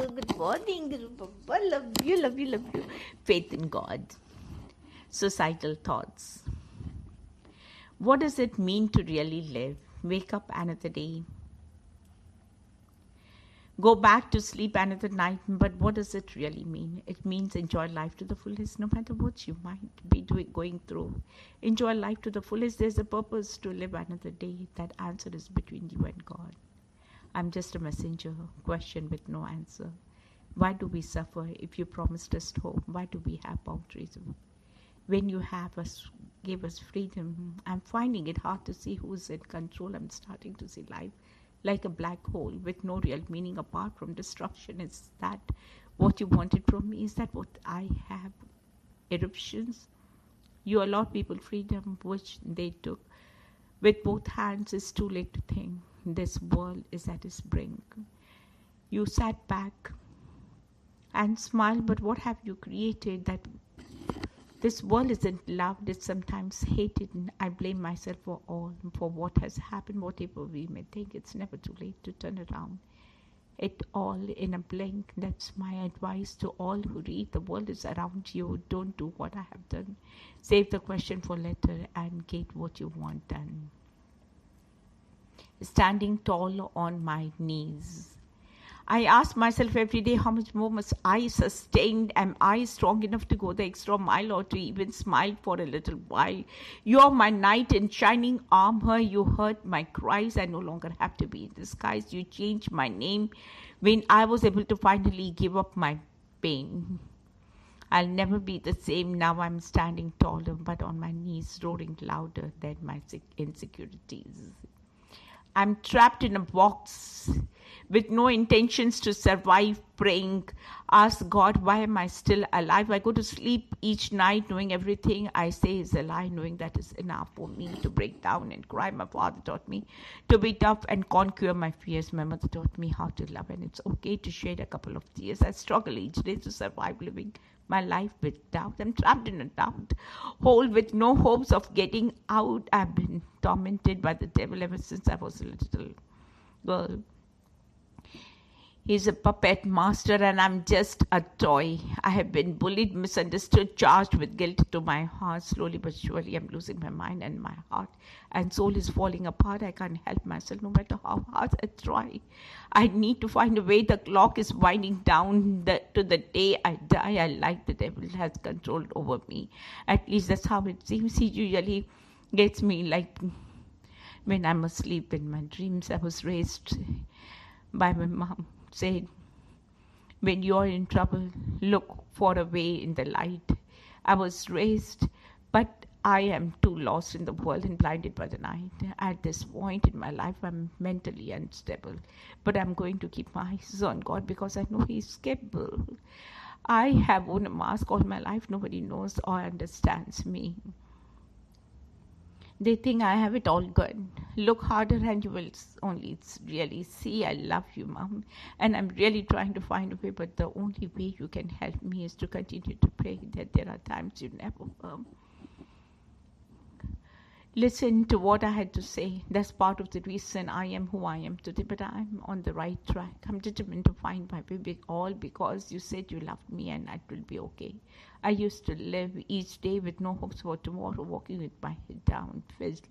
Good morning, Guru Baba. Love you, love you, love you. Faith in God. Societal thoughts. What does it mean to really live? Wake up another day. Go back to sleep another night. But what does it really mean? It means enjoy life to the fullest, no matter what you might be going through. Enjoy life to the fullest. There's a purpose to live another day. That answer is between you and God. I'm just a messenger, question with no answer. Why do we suffer if you promised us hope? Why do we have boundaries? When you gave us freedom, I'm finding it hard to see who's in control. I'm starting to see life like a black hole with no real meaning apart from destruction. Is that what you wanted from me? Is that what I have? Eruptions? You allowed people freedom, which they took with both hands. It's too late to think. This world is at its brink. You sat back and smiled, but what have you created? That this world isn't loved, it's sometimes hated, and I blame myself for what has happened. Whatever we may think, it's never too late to turn around it all in a blink. That's my advice to all who read. The world is around you. Don't do what I have done. Save the question for later and get what you want done. Standing tall on my knees. I ask myself every day, how much more must I sustain? Am I strong enough to go the extra mile or to even smile for a little while? You're my knight in shining armor. You heard my cries. I no longer have to be in disguise. You changed my name when I was able to finally give up my pain. I'll never be the same. Now I'm standing taller, but on my knees, roaring louder than my insecurities. I'm trapped in a box with no intentions to survive, praying, ask God, why am I still alive? I go to sleep each night knowing everything I say is a lie, knowing that is enough for me to break down and cry. My father taught me to be tough and conquer my fears. My mother taught me how to love, and it's okay to shed a couple of tears. I struggle each day to survive living my life with doubt. I'm trapped in a doubt hole with no hopes of getting out. I've been tormented by the devil ever since I was a little girl. He's a puppet master and I'm just a toy. I have been bullied, misunderstood, charged with guilt to my heart. Slowly but surely I'm losing my mind and my heart and soul is falling apart. I can't help myself no matter how hard I try. I need to find a way. The clock is winding down to the day I die. I like the devil has control over me. At least that's how it seems. He usually gets me like when I'm asleep in my dreams. I was raised by my mom. Said, when you're in trouble, look for a way in the light. I was raised, but I am too lost in the world and blinded by the night. At this point in my life, I'm mentally unstable, but I'm going to keep my eyes on God because I know He's capable. I have worn a mask all my life. Nobody knows or understands me. They think I have it all good. Look harder and you will only really see I love you, Mom. And I'm really trying to find a way, but the only way you can help me is to continue to pray that there are times you never listen to what I had to say. That's part of the reason I am who I am today, but I'm on the right track. I'm determined to find my way, all because you said you loved me and it will be okay. I used to live each day with no hopes for tomorrow, walking with my head down, filled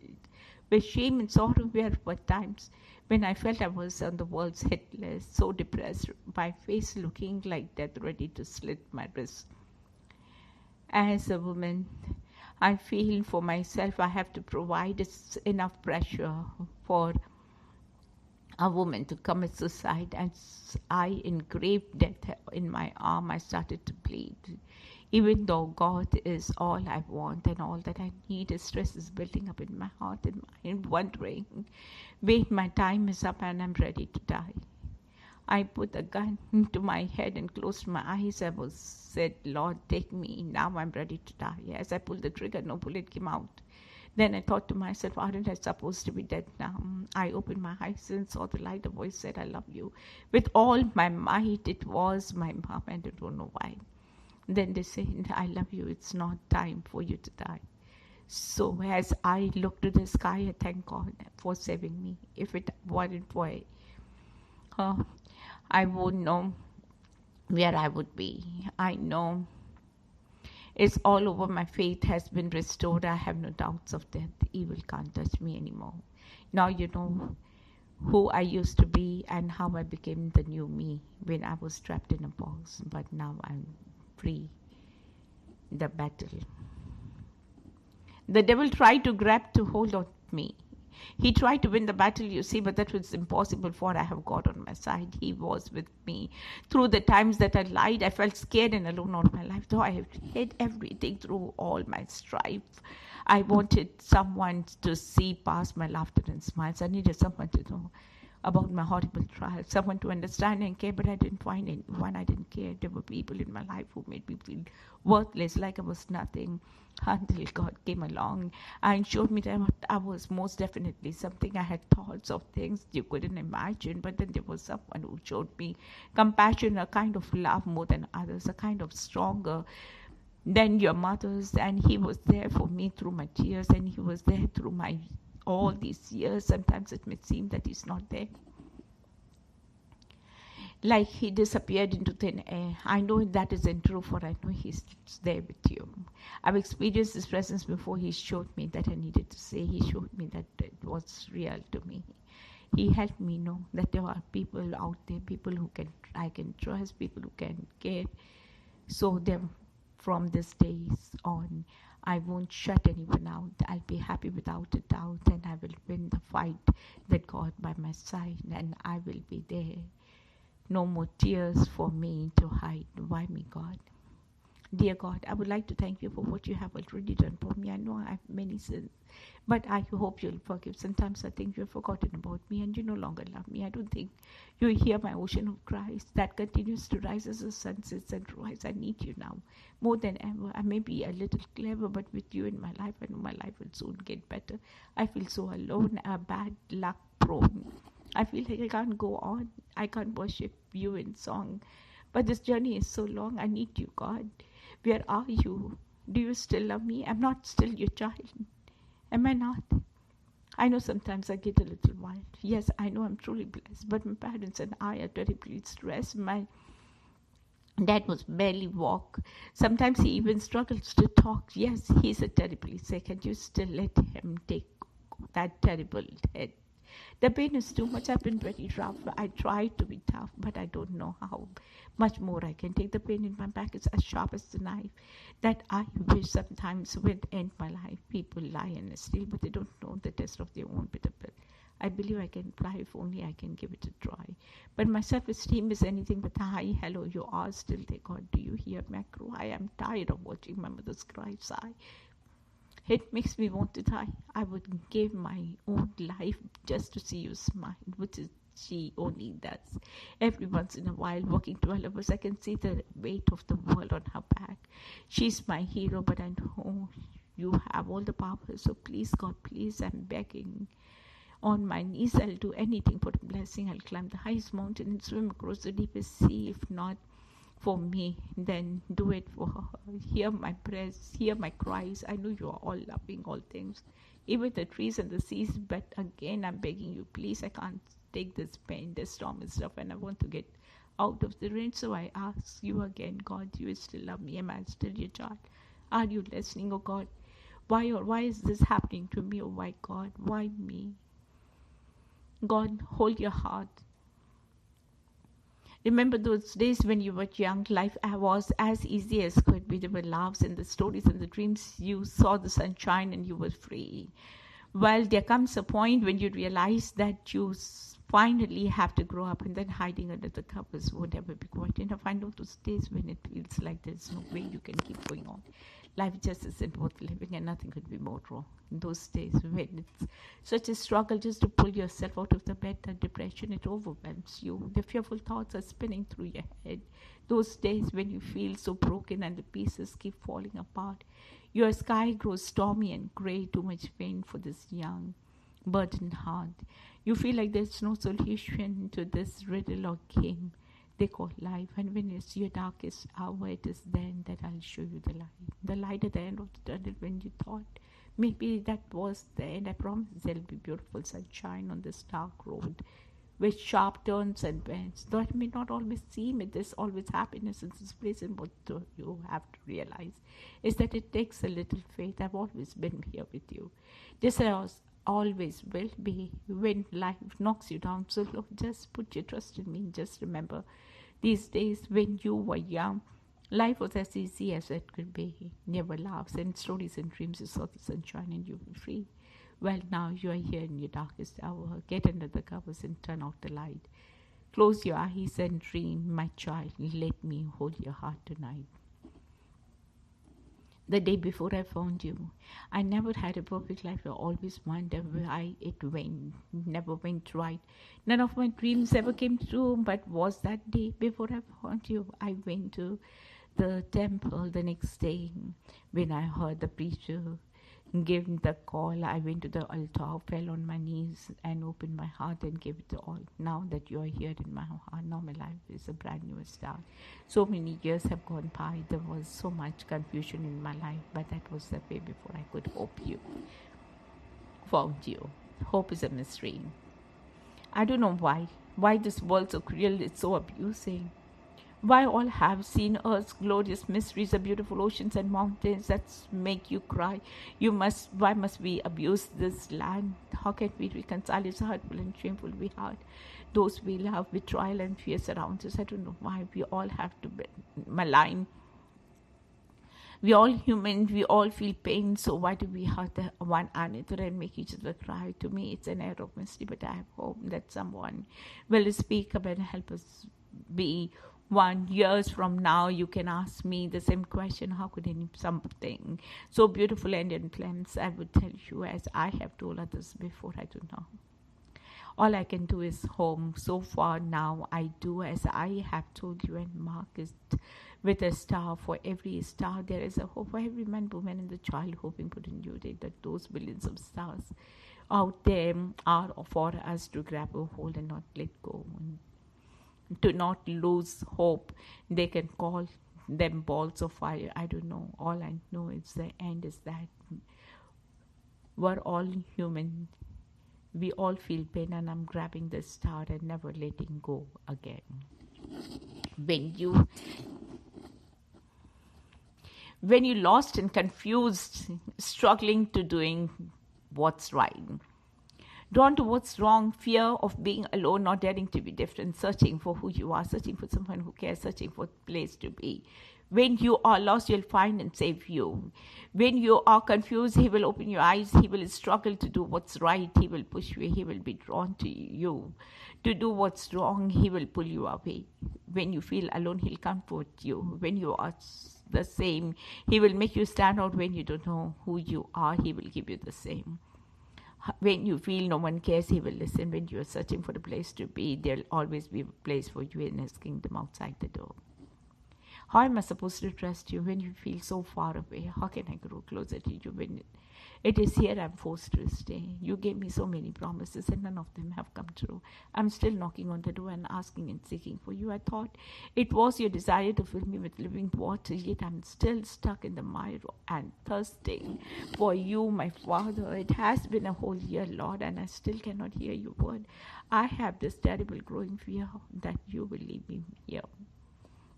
with shame and sorrow. There were times when I felt I was on the world's hit list, so depressed, my face looking like death, ready to slit my wrist. As a woman, I feel for myself I have to provide enough pressure for a woman to commit suicide. As I engraved death in my arm, I started to bleed. Even though God is all I want and all that I need, stress is building up in my heart and mind, wondering when my time is up and I'm ready to die. I put a gun to my head and closed my eyes. I said, Lord, take me. Now I'm ready to die. As I pulled the trigger, no bullet came out. Then I thought to myself, aren't I supposed to be dead now? I opened my eyes and saw the light. A voice said, I love you. With all my might, it was my mom, and I don't know why. Then they said, I love you. It's not time for you to die. So as I looked to the sky, I thank God for saving me. If it weren't for I won't know where I would be. I know it's all over. My faith has been restored. I have no doubts of death. Evil can't touch me anymore. Now you know who I used to be and how I became the new me when I was trapped in a box. But now I'm free. The battle. The devil tried to grab to hold on me. He tried to win the battle, you see, but that was impossible, for I have God on my side. He was with me. Through the times that I lied, I felt scared and alone all my life. Though I have hid everything through all my strife, I wanted someone to see past my laughter and smiles. I needed someone to know about my horrible trial, someone to understand and care, but I didn't find anyone. I didn't care. There were people in my life who made me feel worthless, like I was nothing, until God came along and showed me that I was most definitely something. I had thoughts of things you couldn't imagine, but then there was someone who showed me compassion, a kind of love more than others, a kind of stronger than your mother's, and he was there for me through my tears, and he was there through my all these years. Sometimes it may seem that he's not there, like he disappeared into thin air. I know that isn't true, for I know he's there with you. I've experienced his presence before. He showed me that I needed to say. He showed me that it was real to me. He helped me know that there are people out there, people who I can trust, people who can care. So then from this days on, I won't shut anyone out. I'll be happy without a doubt, and I will win the fight that God by my side, and I will be there. No more tears for me to hide. Why me, God? Dear God, I would like to thank you for what you have already done for me. I know I have many sins, but I hope you'll forgive. Sometimes I think you've forgotten about me and you no longer love me. I don't think you hear my ocean of cries that continues to rise as the sun sets and rise. I need you now more than ever. I may be a little clever, but with you in my life, I know my life will soon get better. I feel so alone, bad luck prone. I feel like I can't go on. I can't worship you in song. But this journey is so long. I need you, God. Where are you? Do you still love me? I'm not still your child. Am I not? I know sometimes I get a little wild. Yes, I know I'm truly blessed. But my parents and I are terribly stressed. My dad was barely walk. Sometimes he even struggles to talk. Yes, he's a terribly sick, and you still let him take that terrible head. The pain is too much. I've been very rough. I try to be tough, but I don't know how much more I can take. The pain in my back is as sharp as the knife that I wish sometimes would end my life. People lie and steal, but they don't know the test of their own bitter pill. I believe I can fly if only I can give it a try. But my self-esteem is anything but high. Hello, you are still there, God. Do you hear my cry? I'm tired of watching my mother's cry sigh. It makes me want to die. I would give my own life just to see you smile, which is she only does. Every once in a while, walking 12 hours, I can see the weight of the world on her back. She's my hero, but I know you have all the power. So please, God, please, I'm begging. On my knees, I'll do anything for the blessing. I'll climb the highest mountain and swim across the deepest sea. If not for me, then do it for her. Hear my prayers, hear my cries. I know you are all loving all things, even the trees and the seas. But again, I'm begging you, please, I can't take this pain. The storm is rough and I want to get out of the rain. So I ask you again, God, you still love me? Am I still your child? Are you listening, oh God? Why is this happening to me? Oh my God, why me? God, hold your heart. Remember those days when you were young, life was as easy as could be. There were laughs and the stories and the dreams. You saw the sunshine and you were free. Well, there comes a point when you realize that you finally have to grow up, and then hiding under the covers won't ever be quite enough. I know those days when it feels like there's no way you can keep going on. Life just isn't worth living, and nothing could be more wrong. In those days when it's such a struggle just to pull yourself out of the bed, that depression, it overwhelms you. The fearful thoughts are spinning through your head. Those days when you feel so broken and the pieces keep falling apart. Your sky grows stormy and grey, too much pain for this young, burdened heart. You feel like there's no solution to this riddle or game they call life, and when it's your darkest hour, it is then that I'll show you the light at the end of the tunnel. When you thought maybe that was the end, I promise there'll be beautiful sunshine on this dark road with sharp turns and bends. Though it may not always seem it, there's always happiness in this place, and what you have to realize is that it takes a little faith. I've always been here with you. Just as I always will be when life knocks you down. So look, just put your trust in me. Just remember these days when you were young, life was as easy as it could be. Never laughs and stories and dreams. You saw the sunshine and you were free. Well, now you are here in your darkest hour. Get under the covers and turn out the light. Close your eyes and dream, my child. Let me hold your heart tonight. The day before I found you, I never had a perfect life. I always wondered why it never went right. None of my dreams ever came true, but was that day before I found you. I went to the temple the next day when I heard the preacher give the call. I went to the altar, fell on my knees and opened my heart and gave it all. Now that you are here in my heart, now my life is a brand new start. So many years have gone by. There was so much confusion in my life, but that was the way before I could hope you. Found you. Hope is a mystery. I don't know why this world so cruel, it's so abusing. Why all have seen Earth's glorious mysteries, the beautiful oceans and mountains that make you cry? Why must we abuse this land? How can we reconcile its hurtful and shameful we heart? Those we love, betrayal and fear surrounds us. I don't know why we all have to malign. We all human, we all feel pain, so why do we hurt one another and make each other cry? To me, it's an air of mystery, but I hope that someone will speak up and help us be one. Years from now, you can ask me the same question. How could something so beautiful end in flames? I would tell you, as I have told others before, I don't know. All I can do is home. So far now, I do as I have told you and mark it with a star. For every star, there is a hope. For every man, woman, and the child hoping put in you that those billions of stars out there are for us to grab a hold and not let go. To not lose hope. They can call them balls of fire. I don't know. All I know is the end is that we're all human. We all feel pain, and I'm grabbing the star and never letting go again. When you lost and confused, struggling to doing what's right, drawn to what's wrong, fear of being alone, not daring to be different, searching for who you are, searching for someone who cares, searching for a place to be. When you are lost, you'll find and save you. When you are confused, he will open your eyes. He will struggle to do what's right. He will push you. He will be drawn to you. To do what's wrong, he will pull you away. When you feel alone, he'll comfort you. When you are the same, he will make you stand out. When you don't know who you are, he will give you the same. When you feel no one cares, he will listen. When you are searching for a place to be, there will always be a place for you in his kingdom outside the door. How am I supposed to trust you when you feel so far away? How can I grow closer to you when it is here I'm forced to stay? You gave me so many promises and none of them have come true. I'm still knocking on the door and asking and seeking for you. I thought it was your desire to fill me with living water, yet I'm still stuck in the mire and thirsting for you, my Father. It has been a whole year, Lord, and I still cannot hear your word. I have this terrible growing fear that you will leave me here.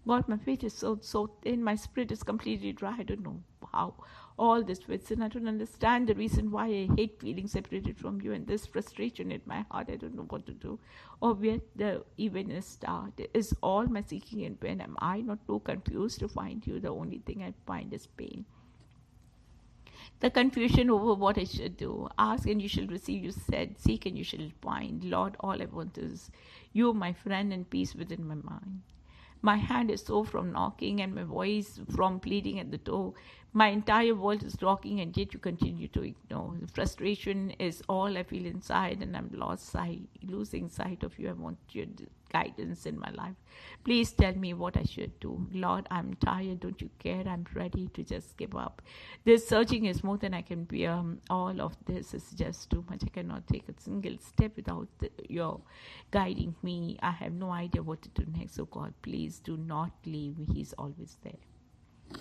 God, my faith is so thin. My spirit is completely dry. I don't know how all this fits in. I don't understand the reason why I hate feeling separated from you and this frustration in my heart. I don't know what to do or where the evenness start. Is all my seeking in pain? Am I not too confused to find you? The only thing I find is pain. The confusion over what I should do. Ask and you shall receive, you said. Seek and you shall find. Lord, all I want is you, my friend, and peace within my mind. My hand is sore from knocking and my voice from pleading at the door. My entire world is rocking and yet you continue to ignore. The frustration is all I feel inside and I'm losing sight of you. I want your guidance in my life. Please tell me what I should do. Lord, I'm tired. Don't you care? I'm ready to just give up. This searching is more than I can bear. All of this is just too much. I cannot take a single step without your guiding me. I have no idea what to do next. So God, please do not leave me. He's always there.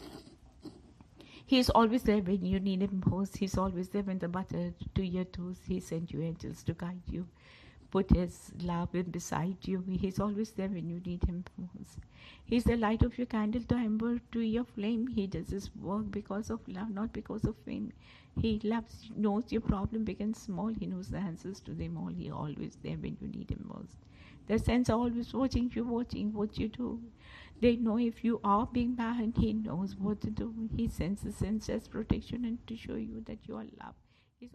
He's always there when you need him most. He's always there when the butter to your toes. He sent you angels to guide you. put His love in beside you. He's always there when you need Him most. He's the light of your candle to ember to your flame. He does His work because of love, not because of fame. He loves, knows your problem big and small. He knows the answers to them all. He always there when you need Him most. The saints are always watching what you do. They know if you are being bad. He knows what to do. He sends the saints as protection and to show you that you are loved. He's